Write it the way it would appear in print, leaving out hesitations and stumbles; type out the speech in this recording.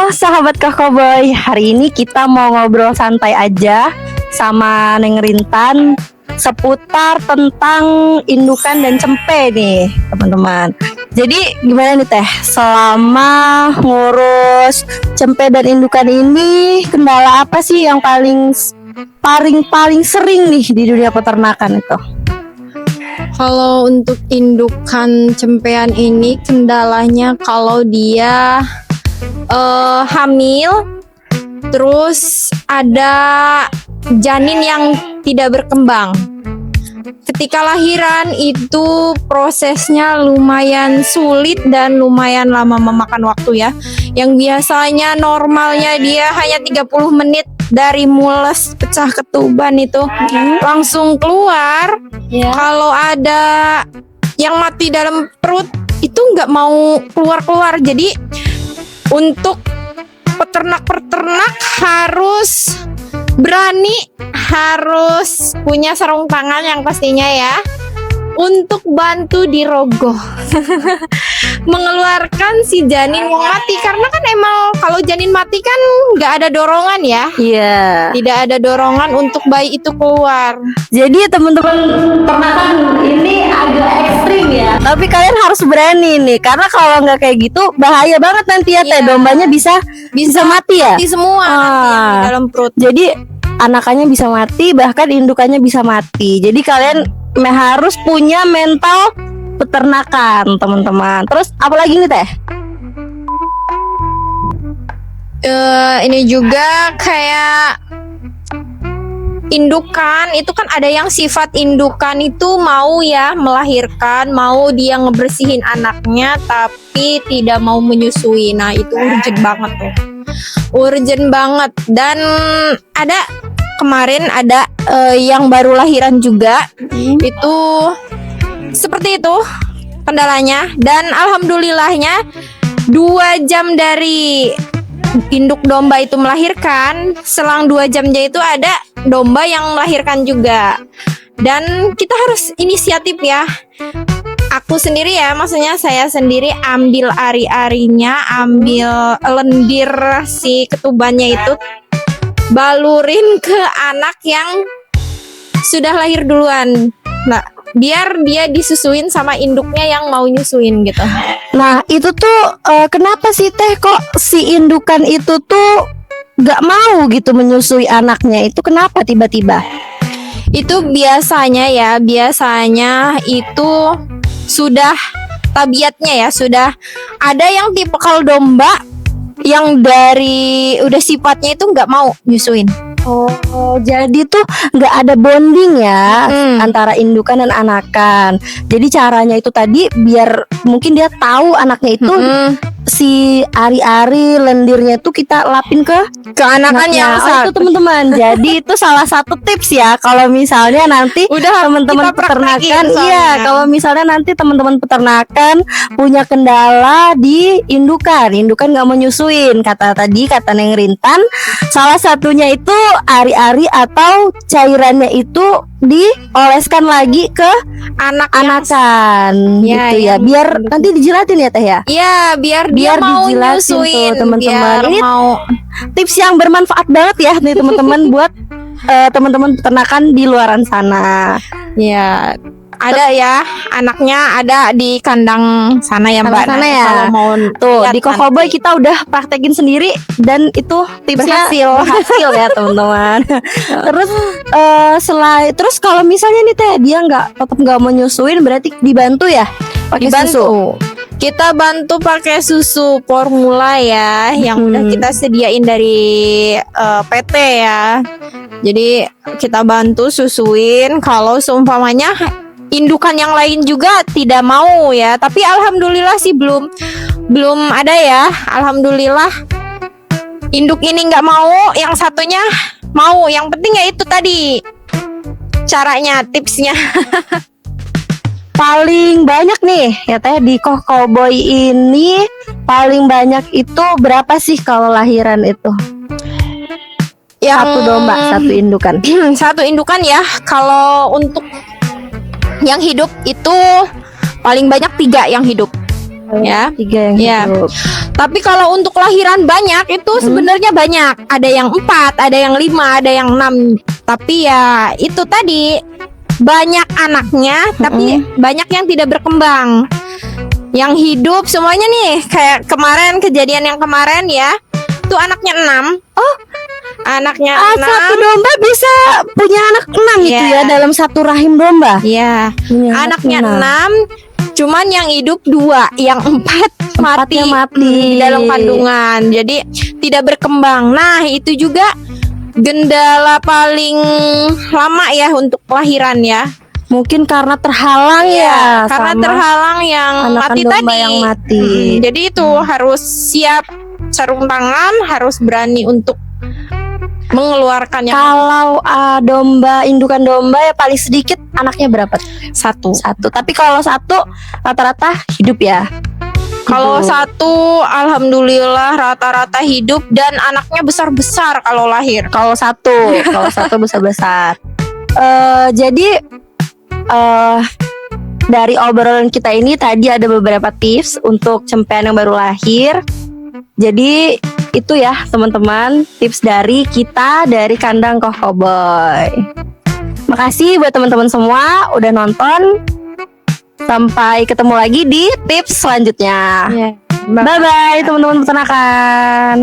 sahabat Kokoboy, hari ini kita mau ngobrol santai aja sama Neng Rintan seputar tentang indukan dan cempe nih teman-teman. Jadi gimana nih Teh, selama ngurus cempe dan indukan ini kendala apa sih yang paling sering nih di dunia peternakan itu? Kalau untuk indukan cempean ini kendalanya kalau dia hamil, terus ada janin yang tidak berkembang. Ketika lahiran itu prosesnya lumayan sulit dan lumayan lama memakan waktu ya. Yang biasanya normalnya dia hanya 30 menit dari mules pecah ketuban itu langsung keluar. Kalau ada yang mati dalam perut itu nggak mau keluar-keluar. Jadi untuk peternak harus berani, harus punya sarung tangan yang pastinya ya, untuk bantu dirogoh mengeluarkan si janin yang mati. Karena kan emang kalau janin mati kan nggak ada dorongan ya. Iya. Tidak ada dorongan untuk bayi itu keluar. Jadi teman-teman ternakan ini agak ekstrim ya. Tapi kalian harus berani nih, karena kalau nggak kayak gitu bahaya banget nanti ya Teh. Dombanya bisa mati ya. Mati semua nanti yang di dalam perut. Jadi anakannya bisa mati, bahkan indukannya bisa mati. Jadi kalian harus punya mental peternakan teman-teman. Terus apalagi nih Teh? Ini juga kayak indukan itu kan ada yang sifat indukan itu mau ya melahirkan, mau dia ngebersihin anaknya tapi tidak mau menyusui. Nah itu urgent banget tuh, urgent banget. Dan ada kemarin ada yang baru lahiran juga itu seperti itu kendalanya. Dan alhamdulillahnya 2 jam dari induk domba itu melahirkan, selang 2 jamnya itu ada domba yang melahirkan juga. Dan kita harus inisiatif ya. Aku sendiri ya, maksudnya saya sendiri ambil ari-arinya, ambil lendir si ketubannya itu, balurin ke anak yang sudah lahir duluan. Nah, biar dia disusuin sama induknya yang mau nyusuin gitu. Nah itu tuh kenapa sih Teh kok si indukan itu tuh gak mau gitu menyusui anaknya? Itu kenapa tiba-tiba? Itu biasanya itu sudah tabiatnya ya, sudah ada yang tipikal domba yang dari udah sifatnya itu gak mau nyusuin. Oh, jadi tuh nggak ada bonding ya antara indukan dan anakan. Jadi caranya itu tadi biar mungkin dia tahu anaknya itu si ari-ari lendirnya tuh kita lapin ke anakannya. Itu teman-teman. Jadi itu salah satu tips ya kalau misalnya nanti teman-teman peternakan, iya, kalau misalnya nanti teman-teman peternakan punya kendala di indukan nggak menyusuin, kata Neng Rintan, salah satunya itu ari-ari atau cairannya itu dioleskan lagi ke anakan gitu ya, biar nanti dijilatin ya Teh ya. Iya, biar dia mau nyusuin teman-teman. Ini tips yang bermanfaat banget ya nih teman-teman buat teman-teman peternakan di luaran sana. Ya, ada ya anaknya ada di kandang sana ya Mbak. Sana ya. Kalau mau tuh di Kokoboy kita udah praktekin sendiri dan itu tipsnya berhasil ya teman-teman. Terus kalau misalnya nih Teh dia tetap nggak menyusuin, berarti dibantu ya pakai susu. Kita bantu pakai susu formula ya, yang udah kita sediain dari PT ya. Jadi kita bantu susuin. Kalau seumpamanya indukan yang lain juga tidak mau ya, tapi alhamdulillah sih belum ada ya. Alhamdulillah induk ini nggak mau, yang satunya mau. Yang penting ya itu tadi caranya, tipsnya. Paling banyak nih ya Teh di Kokoboy ini, paling banyak itu berapa sih kalau lahiran itu? Satu domba, satu indukan. Satu indukan ya. Kalau untuk yang hidup itu paling banyak 3 yang hidup. ya. 3 yang Ya. hidup. Tapi kalau untuk lahiran banyak itu sebenarnya banyak. Ada yang 4, ada yang 5, ada yang 6. Tapi ya itu tadi banyak anaknya, tapi banyak yang tidak berkembang. Yang hidup semuanya nih kayak kemarin kejadian yang kemarin ya. Tuh anaknya 6. Oh, Anaknya satu 6. domba bisa punya anak 6 gitu Iya. ya dalam satu rahim domba. Ya, Punya anak anaknya 6. 6. Cuman yang hidup 2, yang 4 mati, Empatnya mati. di dalam kandungan. Jadi tidak berkembang. Nah, itu juga kendala paling lama ya untuk kelahiran ya. Mungkin karena terhalang ya, Karena sama terhalang yang anakan mati domba tadi. yang mati. Jadi itu harus siap sarung tangan, harus berani untuk mengeluarkan yang Kalau domba indukan domba ya paling sedikit anaknya berapa? satu. Satu. Tapi kalau satu rata-rata hidup ya. Kalau Hidup. satu, alhamdulillah rata-rata hidup dan anaknya besar-besar kalau lahir. Kalau satu besar-besar. Jadi dari obrolan kita ini tadi ada beberapa tips untuk cempean yang baru lahir. Jadi itu ya teman-teman, tips dari kita dari Kandang Kokoboy. Makasih buat teman-teman semua udah nonton. Sampai ketemu lagi di tips selanjutnya. Ya. Bye bye teman-teman peternakan.